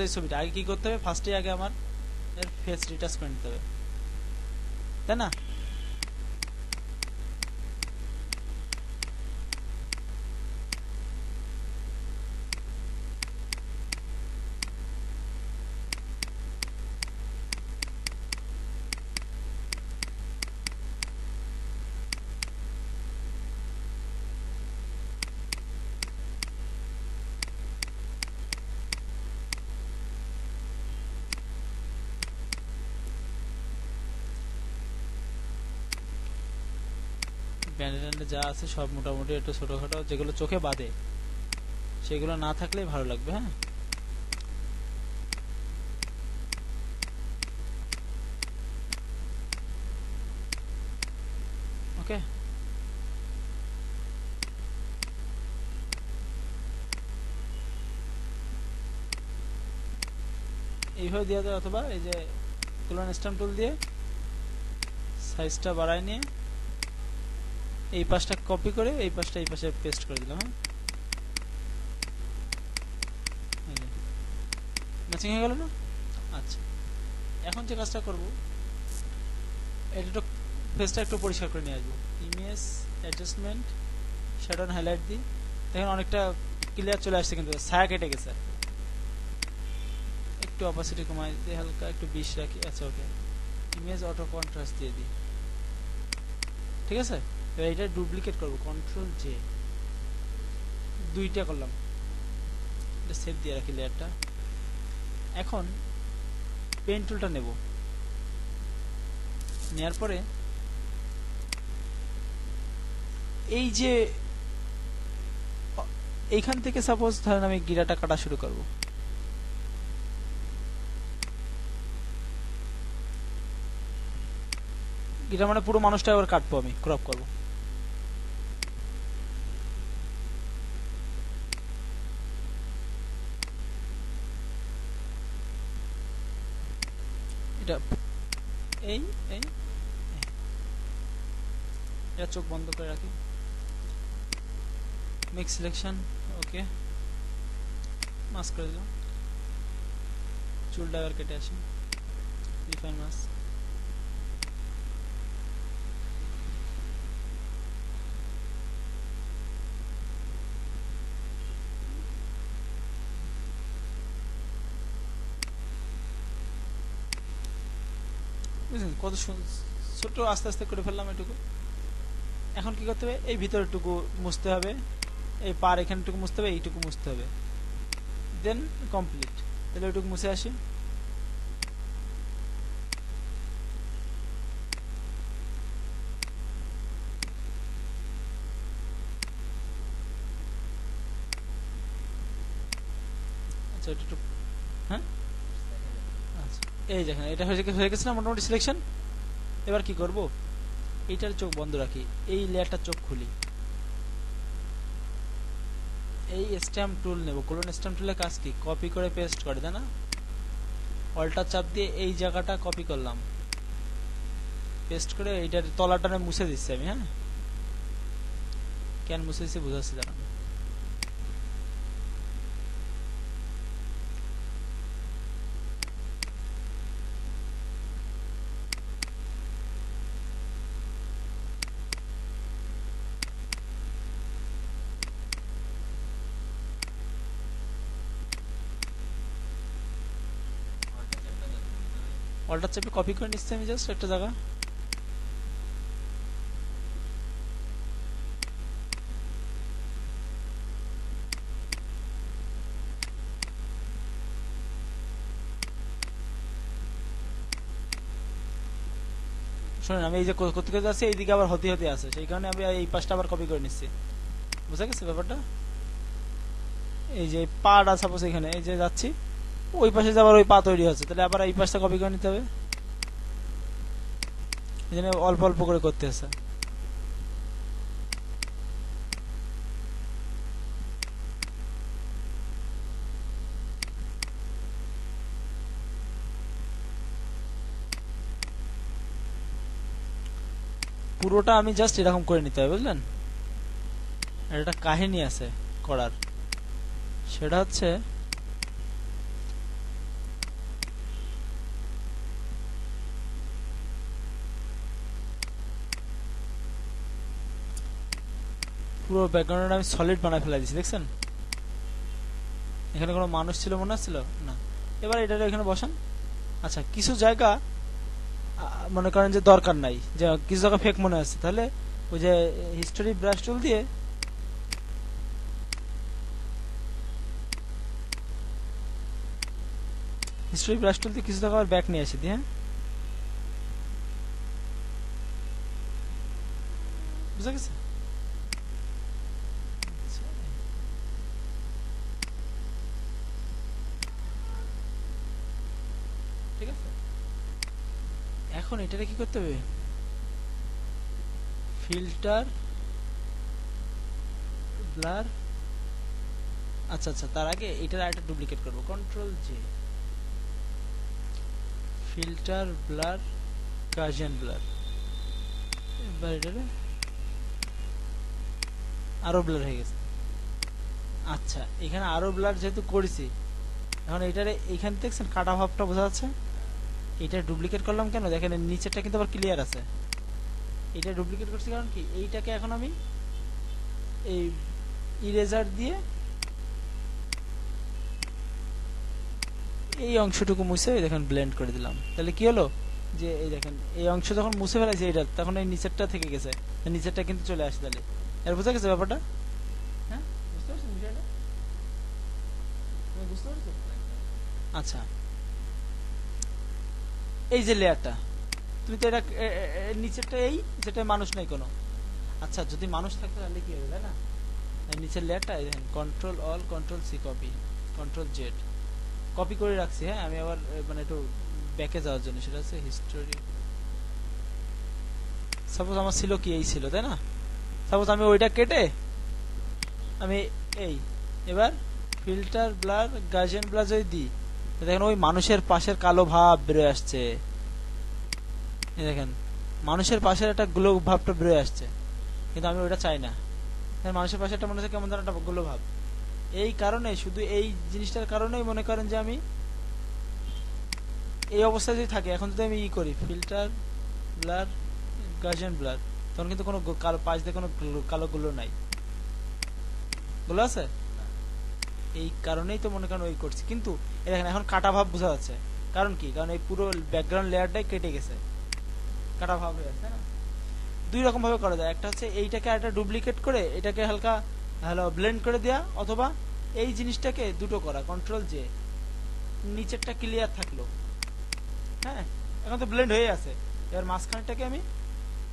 এই ছবিটা আগে কি করতে হবে, ফার্স্টে আগে আমার এর ফেস রিটাচ করে নিতে হবে, তাই না? ব্যান্ডে যা আছে সব মোটামুটি একটু ছোটখাটো, যেগুলো চোখে বাঁধে সেগুলো না থাকলেই ভালো লাগবে। হ্যাঁ, ওকে। এইভাবে দেওয়া যায়, অথবা এই যে ক্লোন স্ট্যাম্প টুল দিয়ে সাইজটা বাড়ায় নিয়ে এই পাশটা কপি করে এই পাশটা এই পাশে পেস্ট করে দিলাম। হ্যাঁ, ম্যাচিং হয়ে গেল না? আচ্ছা, এখন যে কাজটা করব, এটা ফেসটা একটু পরিষ্কার করে নিয়ে আসবো। Image adjustment, shadow and highlight দিই, দেখেন অনেকটা ক্লিয়ার চলে আসছে, কিন্তু ছায়া কেটে গেছে। একটু অপাসিটি কমাই দিই, হালকা একটু 20 রাখি। আচ্ছা, ওকে। ইমেজ অটো কন্ট্রাস্ট দিয়ে দিই, ঠিক আছে। এবার এটা ডুপ্লিকেট করব, কন্ট্রোল জে, দুইটা করলাম, এটা সেভ দিয়ে রাখি লেয়ারটা। এখন পেন টুলটা নেব, নেওয়ার পরে এই যে এইখান থেকে সাপোজ ধরেন আমি গিরাটা কাটা শুরু করব, গিরা মানে পুরো মানুষটা আবার কাটবো, আমি ক্রপ করব। এটা এই এই এটা চোখ বন্ধ করে রাখি, মেক সিলেকশন, ওকে, মাস্ক করে দিলাম, চুলটা আবার কেটে আসি, রিফাইন মাস্ক, কত ছোট আস্তে আস্তে করে ফেললাম এটুকু। এখন কি করতে হবে, এই ভিতরটুকু মুছতে হবে, এই পার এখানটুকু মুছতে হবে, এইটুকু মুছতে হবে, দেন কমপ্লিট। তাহলে ওইটুকু মুছে আসি। আচ্ছা, এটা হ্যাঁ, আচ্ছা, এই দেখেন এটা হয়ে গেছে না মোটামুটি সিলেকশন। এবার কি করব, এইটার চোখ বন্ধ রাখি, এই লেয়ারটার চোখ খুলি, এই স্ট্যাম্প টুল নেব। ক্লোন স্ট্যাম্প টুলের কাজ কি, কপি করে পেস্ট করে, তাই না? অল্টার চাপ দিয়ে এই জায়গাটা কপি করলাম, পেস্ট করে এইটার তলাটা মুছে দিচ্ছি আমি। হ্যাঁ, কেন মুছে দিচ্ছি বুঝাচ্ছি দাঁড়ান। অল্টার চাপে কপি করে নিচ্ছি আমি জাস্ট একটা জায়গা। শোনেন, আমি এই যে করতে যাচ্ছি এইদিকে আবার হতে হতে আছে, সেই কারণে আমি এই পাশটা আবার কপি করে নিচ্ছি। বুঝা গেছে ব্যাপারটা? এই যে পাটা সাপোজ এখানে এই যে যাচ্ছি, ওই পাশে আবার ওই পা তৈরি হচ্ছে, তাহলে আবার এই পাশটা কপি করে নিতে হবে। এই জন্য অল্প অল্প করে করতে আছে। পুরোটা আমি জাস্ট এরকম করে নিতে হবে, বুঝলেন? একটা কাহিনী আছে করার, সেটা হচ্ছে পুরো ব্যাকগ্রাউন্ড আমি সলিড বানায় ফেলে দিছি, দেখছেন? এখানে কোনো মানুষ ছিল মনে হচ্ছিল না। এবার এটা এখানে বসান। আচ্ছা, কিছু জায়গা মনে করেন যে দরকার নাই, যে কিছু জায়গা ফেক মনে আছে, তাহলে ওই যে হিস্টোরি ব্রাশ টুল দিয়ে কিছু জায়গা আবার ব্যাক নিয়ে আসি দিই। হ্যাঁ, বুঝা গেছে? ঠিক আছে, এখন এটাকে কি করতে হবে? Filter blur. আচ্ছা আচ্ছা, তার আগে এটার আরেকটা ডুপ্লিকেট করবো, control J, filter blur Gaussian blur. এবার এটারে আরো ব্লার হয়ে গেছে। আচ্ছা, এখানে আরো ব্লার যেহেতু করেছি, এখন এটারে এইখান দেখছেন কাটা ভাবটা বোঝা যাচ্ছে। এটা ডুপ্লিকেট করলাম কেন দেখেন, নিচেরটা কিন্তু আবার ক্লিয়ার আছে। এটা ডুপ্লিকেট করছি কারণ কি, এইটাকে এখন আমি এই ইরেজার দিয়ে এই অংশটুকু মুছে দেখেন ব্লেন্ড করে দিলাম। তাহলে কি হলো যে এই দেখেন এই অংশ যখন মুছে ফেলাইছে এটা, তখন এই নিচেরটা থেকে গেছে, নিচেরটা কিন্তু চলে আসে। তাহলে এর বোঝা গেছে ব্যাপারটা? হ্যাঁ, বুঝতে পারছেন বিষয়টা? তুমি বুঝতে পারছো? আচ্ছা, এই যে লেয়ারটা, তুমি তো এটা নিচেরটা এই যেটা মানুষ নাই কোনো। আচ্ছা, যদি মানুষ থাকতো তাহলে কি হবে, তাই না? নিচের লেয়ারটা দেখেন, control all control C copy, control Z copy করে রাখছি। হ্যাঁ, আমি আবার মানে একটু ব্যাকে যাওয়ার জন্য, সেটা হচ্ছে হিস্টোরি। সাপোজ আমার ছিল কি, এই ছিল, তাই না? সাপোজ আমি ওইটা কেটে আমি এই এবার ফিল্টার ব্লার গাউসিয়ান ব্লার যদি দিই, দেখেন ওই মানুষের পাশের কালো ভাব বেরোয় আসছে। দেখেন মানুষের পাশের একটা গ্লো ভাবটা বেরোয় আসছে, কিন্তু আমি ওইটা চাই না। মানুষের পাশে একটা মনে হচ্ছে কেমন যেন একটা গ্লো ভাব। এই কারণে, শুধু এই জিনিসটার কারণেই মনে করেন যে আমি এই অবস্থায় যদি থাকে, এখন যদি আমি ই করি ফিল্টার ব্লার গাউসিয়ান ব্লার, তখন কিন্তু কোনো কালো পাশ দিয়ে কোনো কালো গুলো নাই। গুলো আছে, এই কারণেই তো মনে করেন ওই করছি। কিন্তু দেখেন এখন কাটা ভাব বোঝা যাচ্ছে। কারণ কি, কারণ এই পুরো ব্যাকগ্রাউন্ড লেয়ারটাই কেটে গেছে, কাটা ভাব হয়ে আছে না? দুই রকম ভাবে করা যায়, একটা হচ্ছে এইটাকে একটা ডুপ্লিকেট করে এটাকে হালকা ব্লেন্ড করে দেয়া, অথবা এই জিনিসটাকে দুটো করা, কন্ট্রোল জে, নিচেরটা ক্লিয়ার থাকলো। হ্যাঁ, এখন তো ব্লেন্ড হয়ে আছে। এবার মাঝখানটাকে আমি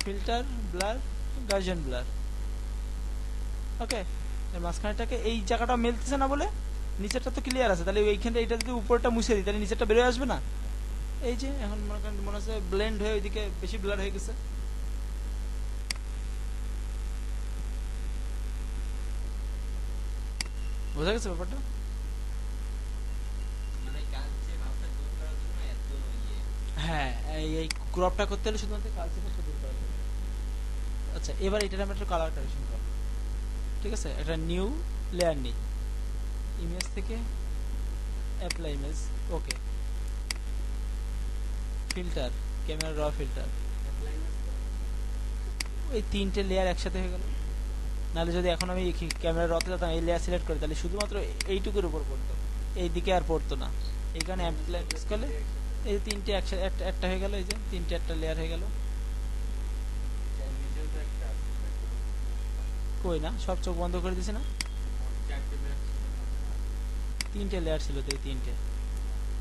ফিল্টার ব্লার গাউসিয়ান ব্লার, ওকে। মাঝখানটাকে এই জায়গাটা মিলতেছে না বলে নিচেরটা তো ক্লিয়ার আছে, তাহলে এইখানে এইটা যদি উপরটা মুছে দিই তাহলে নিচেরটা বেরোয় আসবে না। এই যে এখন মনে হচ্ছে ব্লেন্ড হয়ে ওইদিকে বেশি ব্লার হয়ে গেছে। বোঝা গেছে ব্যাপারটা? হ্যাঁ, এই ক্রপটা করতে হলে শুধুমাত্র কালচে ভাবটা দূর করা যাবে। আচ্ছা, এবার এটার আমি একটা কালার কারেকশন করব। ঠিক আছে, একটা নিউ লেয়ার নিই, ইমেজ থেকে অ্যাপ্লাই ইমেজ, ওকে, ফিল্টার ক্যামেরা র ফিল্টার, ওই তিনটে লেয়ার একসাথে হয়ে গেল। নাহলে যদি এখন আমি ক্যামেরা রতে যেতাম, এই লেয়ার সিলেক্ট করি, তাহলে শুধুমাত্র এইটুকুর উপর পড়তো, এই দিকে আর পড়তো না। এইখানে অ্যাপ্লাই করলে এই তিনটে একসাথে একটা হয়ে গেল, এই যে তিনটে একটা লেয়ার হয়ে গেল। কই না, সব চোখ বন্ধ করে দিছে না, তিনটে লেয়ার ছিল তো, এই তিনটে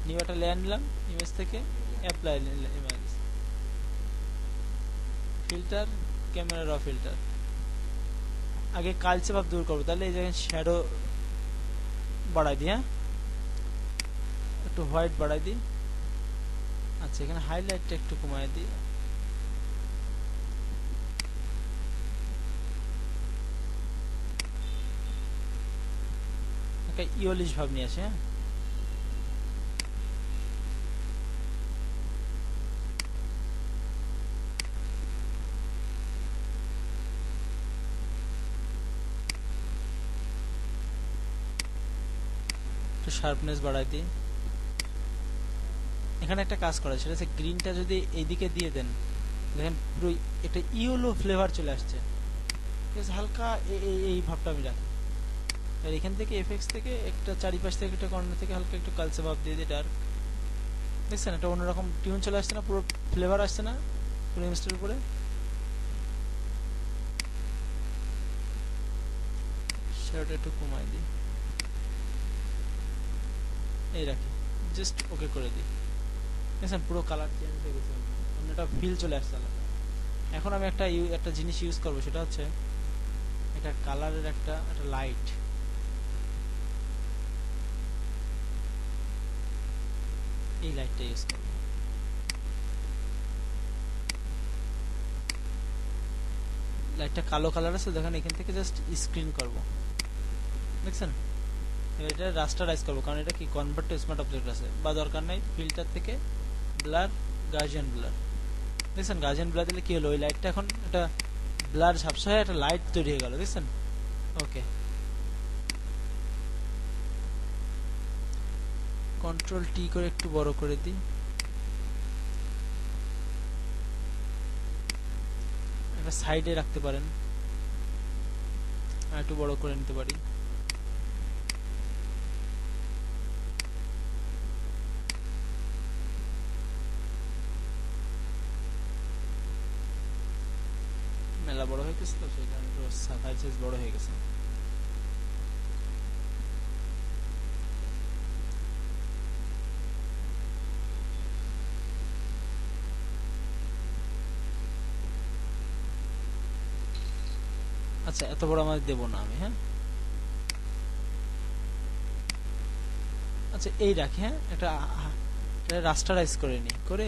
নিউ একটা লেয়ার নিলাম, ইমেজ থেকে অ্যাপ্লাই ইমেজ, ফিল্টার ক্যামেরা র ফিল্টার। আগে কালচে ভাব দূর করবো, তাহলে এই জায়গায় শ্যাডো বাড়াই দিই, হ্যাঁ একটু হোয়াইট বাড়াই দিই। আচ্ছা, এখানে হাইলাইটটা একটু কমাই দিই। একটা ইয়োলিশ ভাব নিয়ে আসে, হ্যাঁ একটু শার্পনেস বাড়াই দিই। এখানে একটা কাজ করা, সেটা হচ্ছে গ্রিনটা যদি এইদিকে দিয়ে দেন, দেখেন পুরো একটা ইয়েলো ফ্লেভার চলে আসছে। ঠিক আছে, হালকা এই ভাবটা আমি রাখি। আর এখান থেকে এফএক্স থেকে একটা চারিপাশ থেকে একটা কর্নার থেকে হালকা একটু কালচে ভাব দিয়ে দিই, ডার্ক। দেখছেন একটা অন্যরকম টিউন চলে আসছে না, পুরো ফ্লেভার আসছে না পুরো ইমেজটার উপরে। শ্যাডোটা একটু কমাই দিই, এই রাখি, জাস্ট ওকে করে দিই। দেখছেন পুরো কালার চেঞ্জ হয়ে গেছে, অন্যটা ফিল চলে আসছে আলাদা। এখন আমি একটা জিনিস ইউজ করবো, সেটা হচ্ছে এটা কালারের একটা লাইট। এই লাইটটা ইউজ করবো। লাইটটা কালো কালার আছে দেখেন, এখান থেকে জাস্ট স্ক্রিন করব, দেখছেন। এটা রাস্টারাইজ করবো, কারণ এটা কি কনভার্ট টু স্মার্ট অবজেক্ট আছে, বা দরকার নেই। ফিল্টার থেকে ব্লার, গার্জিয়ান ব্লার, দেখছেন গার্জিয়ান ব্লার দিলে কি হলো, ওই লাইটটা এখন একটা ব্লার ঝাপসা হয়ে একটা লাইট তৈরি হয়ে গেল, দেখছেন। ওকে, কন্ট্রোল টি করে একটু বড় করে দিই। একটা সাইডে রাখতে পারেন, আর একটু বড় করে নিতে পারি। মেলা বড় হয়ে গেছে তো, সেই কারণে একটু সাইজ বড় হয়ে গেছে। আচ্ছা, এত বড় আমাদের দেবো না আমি, হ্যাঁ। আচ্ছা, এই রাখি, হ্যাঁ। একটা রাস্টারাইজ করে নি, করে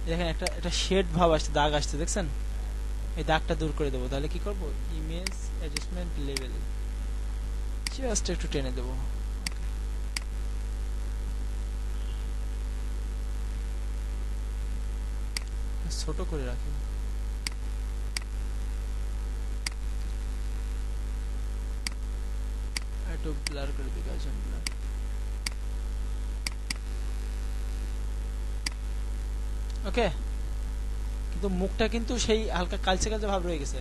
দেখেন একটা শেড ভাব আসছে, দাগ আসছে, দেখছেন। এই দাগটা দূর করে দেবো। তাহলে কি করব, ইমেজ অ্যাডজাস্টমেন্ট লেভেল জাস্ট একটু টেনে দেবো। ছোট করে রাখি। একটু ব্লার করে দিই, গার্জিয়ান ব্লার। ওকে, কিন্তু মুখটা কিন্তু সেই হালকা কালচে কালচে ভাব রয়ে গেছে।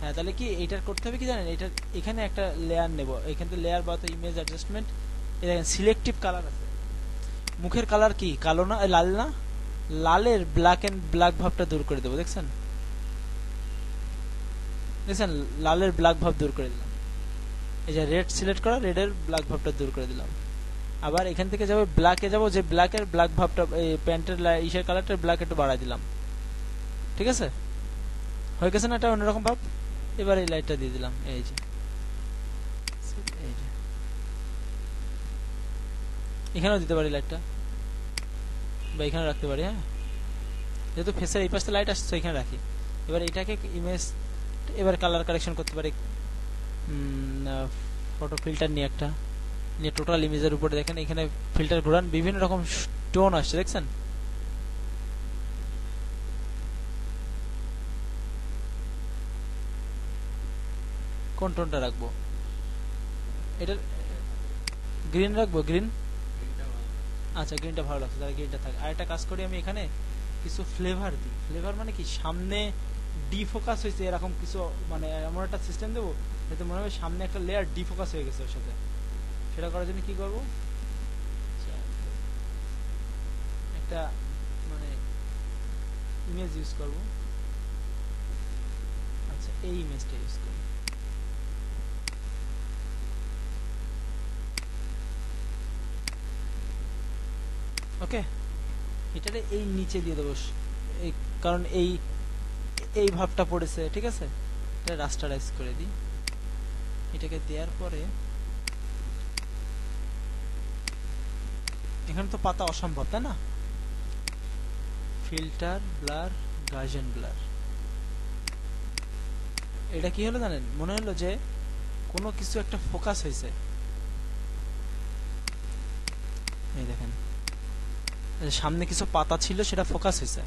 হ্যাঁ, তাহলে কি এইটার করতে হবে কি জানেন, এটার এখানে একটা লেয়ার নেব, এখান থেকে লেয়ার বা ইমেজ অ্যাডজাস্টমেন্ট, দেখেন সিলেক্টিভ কালার আছে। মুখের কালার কি কালো না, লাল না, লালের ব্ল্যাক ভাবটা দূর করে দেবো, দেখছেন। দেখছেন লালের ব্ল্যাক ভাব দূর করে দিলাম। এই যে রেড সিলেক্ট করা, রেডের ব্ল্যাক ভাবটা দূর করে দিলাম। আবার এখান থেকে যাবো ব্ল্যাকে, যাবো যে ব্ল্যাকের ব্ল্যাক ভাবটা, এই প্যান্টের ইসের কালারটা ব্ল্যাক একটু বাড়াই দিলাম, ঠিক আছে। হয়ে গেছে না এটা অন্যরকম ভাব। এবার এই লাইটটা দিয়ে দিলাম, এই যে এখানেও দিতে পারি লাইটটা, বা এখানে রাখতে পারি, হ্যাঁ। যেহেতু ফেসের এই পাশে লাইট আসছে, এখানে রাখি। এবার এটাকে ইমেজ, এবার কালার কারেকশন করতে পারি। ফটো ফিল্টার নিয়ে একটা নিয়ে টোটাল ইমেজের উপরে দেখেন, এখানে ফিল্টার ঘোরান, বিভিন্ন রকম টোন আসছে, দেখছেন। কোন টোনটা রাখবো, এটা গ্রিন রাখবো, গ্রিন। আচ্ছা, গ্রিনটা ভালো লাগছে, তাহলে গ্রিনটা থাক। আর একটা কাজ করি, আমি এখানে কিছু ফ্লেভার দিই। ফ্লেভার মানে কি, সামনে ডিফোকাস হয়েছে এরকম কিছু, মানে এমন একটা সিস্টেম দেবো যাতে মনে হবে সামনে একটা লেয়ার ডিফোকাস হয়ে গেছে ওর সাথে। সেটা করার জন্য কি করবো, একটা মানে ইমেজ ইউজ করব। আচ্ছা, এই ইমেজটা ইউজ করব। ওকে, এটারে এই নিচে দিয়ে দেবো, এই কারণ এই ভাবটা পড়েছে, ঠিক আছে। এটা রাস্টারাইজ করে দিই। এটাকে দেওয়ার পরে এখানে তো পাতা অসম্ভব, তাই না। Filter, blur, guardian blur. এটা কি হলো জানেন, মনে হলো যে কোনো কিছু একটা ফোকাস হয়েছে। এই দেখেন, সামনে কিছু পাতা ছিল, সেটা ফোকাস হয়েছে।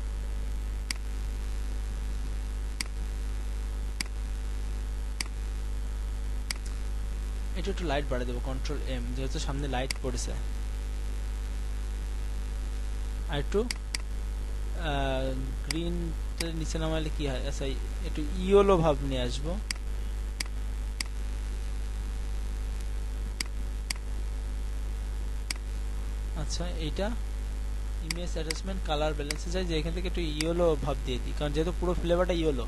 এটা একটু লাইট বাড়িয়ে দেবো, কন্ট্রোল এম, যেহেতু সামনে লাইট পড়েছে। আর একটু গ্রিন নিচে নামালে কি হয়, আচ্ছা একটু ইয়েলো ভাব নিয়ে আসবো। আচ্ছা এইটা ইমেজ অ্যাডজাস্টমেন্ট কালার ব্যালেন্সে যাই, যে এখান থেকে একটু ইয়েলো ভাব দিয়ে দিই, কারণ যেহেতু পুরো ফ্লেভারটা ইয়েলো।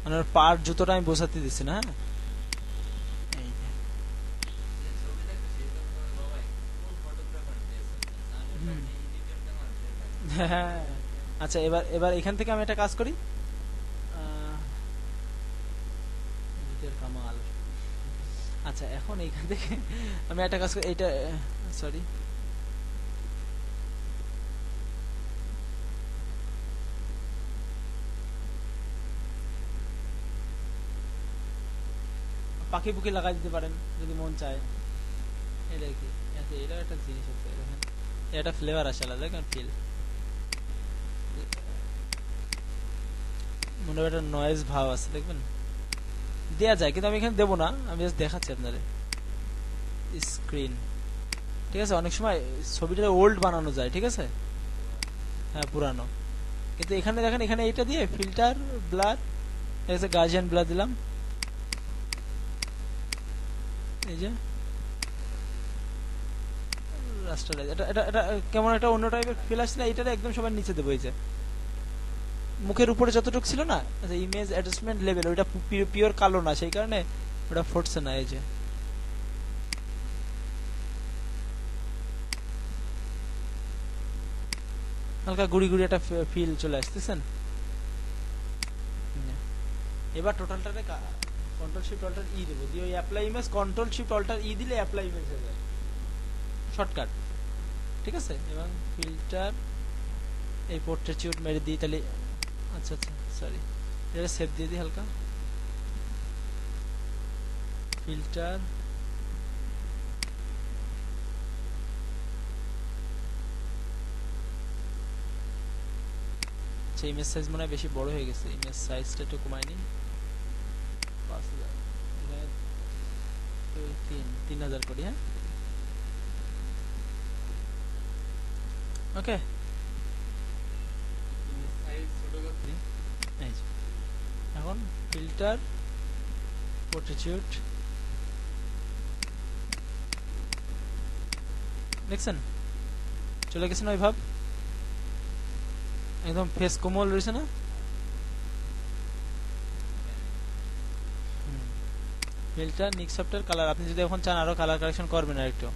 মানে পার জুতোটা আমি বোঝাতে দিচ্ছি না। হ্যাঁ হ্যাঁ, আচ্ছা এবার এবার এখান থেকে আমি একটা কাজ করি। কামাল। আচ্ছা এখন এইখান থেকে আমি একটা কাজ করি, এইটা সরি পাখি পুকি লাগাই দিতে পারেন যদি মন চায়। এটা কি আচ্ছা, এটা একটা জিনিস আছে, দেখেন এটা ফ্লেভার আসে আলাদা, দেখেন ফিল মনে হয় একটা নয়েজ ভাব আছে, দেখবেন দেয়া যায়, কিন্তু আমি এখানে দেবো না, আমি জাস্ট দেখাচ্ছি আপনাদের। স্ক্রিন ঠিক আছে, অনেক সময় ছবিটা ওল্ড বানানো যায়, ঠিক আছে, হ্যাঁ পুরানো, কিন্তু এখানে দেখেন এখানে এটা দিয়ে ফিল্টার ব্লার, গার্জিয়ান ব্লার দিলাম, এই যে রাস্টারাইজ, এটা এটা এটা কেমন একটা অন্য টাইপের ফিল আসছে না, এটা একদম সবার নিচে দেবো, এই যে মুখের উপরে যতটুকু ছিল না, আচ্ছা ইমেজ অ্যাডজাস্টমেন্ট লেভেল ওইটা পিওর কালো না, সেই কারণে ওটা ফুটছে না, এই যে হালকা গুড়ি গুড়ি একটা ফিল চলে আসতেছেন। এবার টোটালটারে কন্ট্রোল শিফট অল্টার ই দেবো, দিয়ে ওই apply image control shift alter E দিলে অ্যাপ্লাই ইমেজ হয়ে যায়, শর্টকাট, ঠিক আছে। এবং ফিল্টার এই পোর্ট্রেচিউট মেরে দিই তাহলে, আচ্ছা আচ্ছা সরি, এটা সেভ দিয়ে দিই হালকা, ফিল্টার আচ্ছা, ইমেজ সাইজ মনে হয় বেশি বড় হয়ে গেছে, ইমেজ সাইজটা একটু কমাই নি, 5000 3000 করি, হ্যাঁ ওকে। এখন ফিল্টার পোর্ট্রেচিউট দেখছেন চলে গেছে না ওই ভাব, একদম ফেস কোমল রয়েছে না। ফিল্টার নিক সফটওয়্যার কালার, আপনি যদি এখন চান আরো কালার কারেকশন করবেন আর একটু,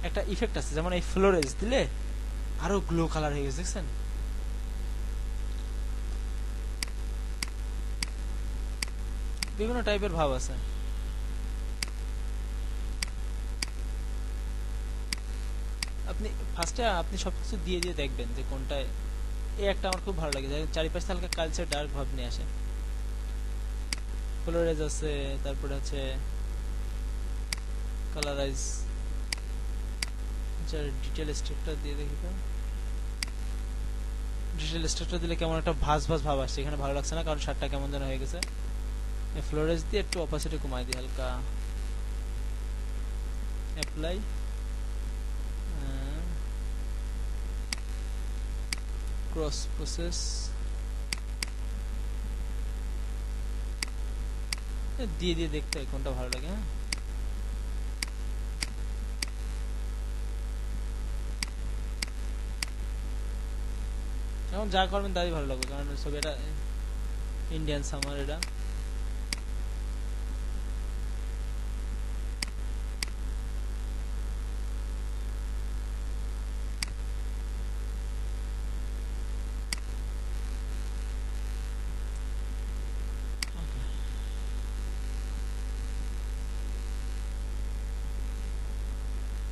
একটা ইফেক্ট আছে যেমন এই ফ্লোরেজ দিলে আরো গ্লো কালার হয়ে গেছে, দেখছেন বিভিন্ন টাইপের ভাব আছে। আপনি ফার্স্টে আপনি সবকিছু দিয়ে দিয়ে দেখবেন যে কোনটায়, এই একটা আমার খুব ভালো লাগে, চারিপাশে হালকা কালচার ডার্ক ভাব নিয়ে আসে, ফ্লোরেজ আছে, তারপরে আছে কালারাইজ, ডিটেল স্ট্রাকচার দিয়ে দেখি তো, ডিটেল স্ট্রাকচার দিলে কেমন একটা ভাস ভাস ভাব আসছে, এখানে ভালো লাগছে না কারণ শার্টটা কেমন যেন হয়ে গেছে। ফ্লোরেজ দিয়ে একটু অপাসিটি কমাই দিই হালকা, অ্যাপ্লাই ক্রস প্রসেস দিয়ে দিয়ে দেখতে হয় কোনটা ভালো লাগে। হ্যাঁ এখন যা করবেন তাই ভালো লাগবে, কারণ ছবি এটা ইন্ডিয়ান সামার, এটা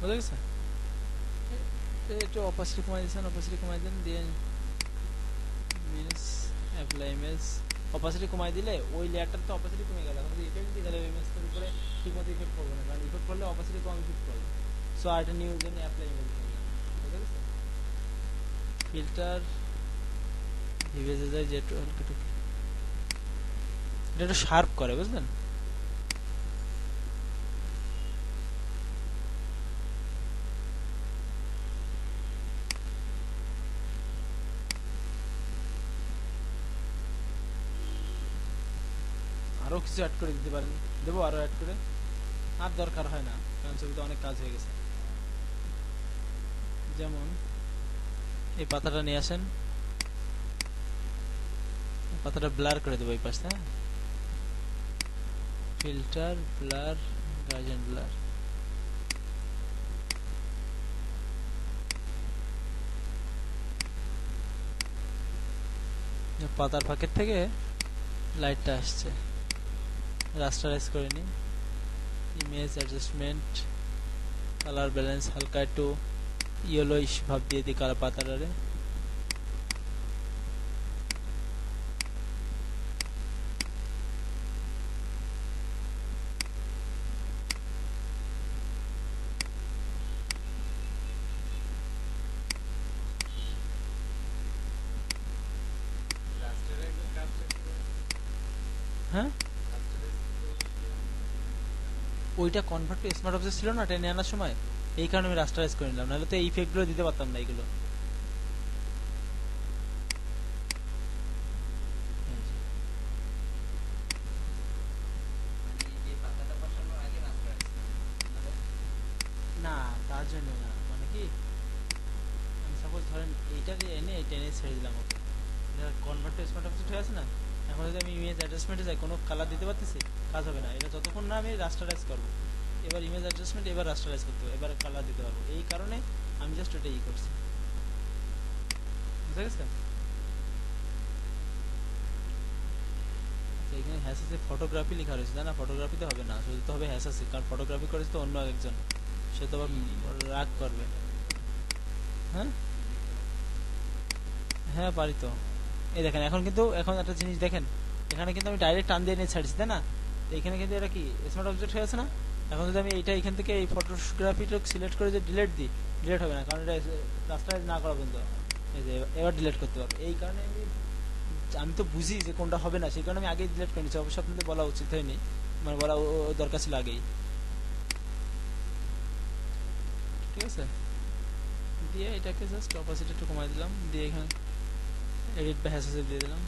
বুঝা গেছে। একটু অপাসিটি কমাই দিয়েছেন, অপাসিটি কমাই দেন, দিয়ে অ্যাপ্লাই ইমেজ অপাসিটি কমাই দিলে ওই লেয়ারটার তো অপাসিটি কমে গেল, এখন ইফেক্ট দিই তাহলে ইমেজটার উপরে ঠিকমতো ইফেক্ট করবো না, কারণ ইফেক্ট করলে অপাসিটি কম ইফেক্ট করবে। সো আরেকটা নিউ জন্য অ্যাপ্লাই ইমেজ, বুঝা গেছে। ফিল্টার ভিভেজে যায় যে একটু হালকা টুকি, এটা একটু শার্প করে, বুঝলেন। আরো কিছু অ্যাড করে দিতে পারেন, দেবো আরো অ্যাড করে। আর দরকার হয় না, কারণ ছবিতে অনেক কাজ হয়ে গেছে। যেমন এই পাতাটা নিয়ে আসেন, পাতাটা ব্লার করে দেবো এই পাশে। হ্যাঁ, ফিল্টার, ব্লার, গার্জিয়ান ব্লার। পাতার প্যাকেট থেকে লাইটটা আসছে, রাস্টারাইজ করে নিই। ইমেজ অ্যাডজাস্টমেন্ট, কালার ব্যালেন্স হালকা একটু ইয়েলোইশ ভাব দিয়ে দিই কালার পাতাটারে। হ্যাঁ, ওইটা কনভার্ট টু স্মার্ট অবজেক্ট ছিল না টেনে আনার সময়, এই কারণে আমি রাস্টারাইজ করে নিলাম, নাহলে তো এই ইফেক্টগুলো দিতে পারতাম না এগুলো। না, তার জন্য না, মানে কি আমি সাপোজ ধরেন এইটাকে এনে এটা এনে ছেড়ে দিলাম, ওকে কনভার্ট টু স্মার্ট অবজেক্ট হয়ে আছে না, এখন যদি আমি ইমেজ অ্যাডজাস্টমেন্টে যাই কোনো কালার দিতে পারতেছি, কাজ হবে না এটা যতক্ষণ না আমি রাস্টারাইজ করবো। এবার ইমেজ অ্যাডজাস্টমেন্ট, এবার রাস্টারাইজ করতে হবে, এবার কালার দিতে পারবো, এই কারণে আমি জাস্ট ওটা করছি। বুঝা গেছে? আচ্ছা, এখানে হ্যাসাসে ফটোগ্রাফি লেখা রয়েছে, না ফটোগ্রাফিতে হবে না, শুধু তো হবে হ্যাসাসে, কারণ ফটোগ্রাফি করেছে তো অন্য একজন, সে তো আবার রাগ করবে। হ্যাঁ হ্যাঁ পারি তো। এই দেখেন এখন কিন্তু, এখন একটা জিনিস দেখেন, এখানে কিন্তু আমি ডাইরেক্ট টান দিয়ে নিয়ে ছাড়ছি, তাই না? তো এখানে কিন্তু এটা কি স্মার্ট অবজেক্ট হয়ে আছে না? এখন যদি আমি এইটা এখান থেকে এই ফটোগ্রাফিটা সিলেক্ট করে যে ডিলিট দিই, ডিলিট হবে না, কারণ এটা রাস্তায় না করা পর্যন্ত। এই যে এবার ডিলিট করতে পারবো, এই কারণে আমি আমি তো বুঝি যে কোনটা হবে না, সেই কারণে আমি আগেই ডিলিট করে নিচ্ছি। অবশ্য আপনাদের বলা উচিত হয়নি, মানে বলা দরকার ছিল আগেই। ঠিক আছে, দিয়ে এটাকে জাস্ট অপাসিটি একটু কমাই দিলাম, দিয়ে এখানে এডিট বা হ্যাসেস দিয়ে দিলাম।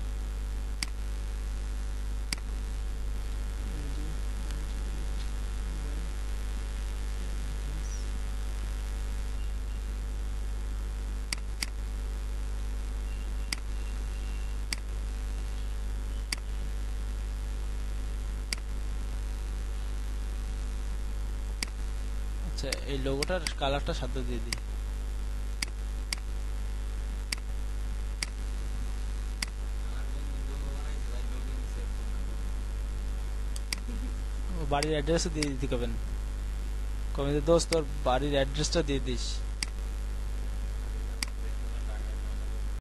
আচ্ছা, এই লোগোটার কালারটা সাথে দিয়ে দিই। বাড়ির অ্যাড্রেসও দিয়ে দিতে কবেন, কবে দোস্ত তোর বাড়ির অ্যাড্রেসটা দিয়ে দিস।